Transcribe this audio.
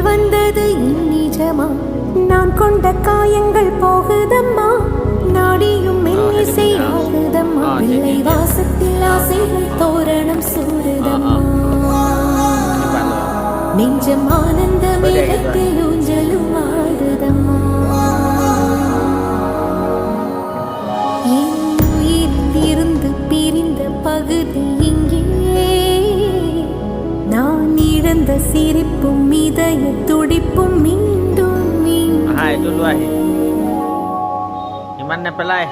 வந்தது நிஜமா நான் கொண்ட காயங்கள் போகுதம்மா நாடியும் மெல்லிசை ஆகுதம்மா பிள்ளை வாசத்தில் ஆசைகள் தோரணம் சூடுதம்மா நெஞ்சம் ஆனந்த மேகத்தில் ஊஞ்சலும் ஆடுதம்மா என் உயிரிலிருந்து பிரிந்த பகுதி இங்கே நான் இழந்த சிரிப்பும் இதய துடிப்பும் மீண்டும் மீண்டும் Iman na pala eh.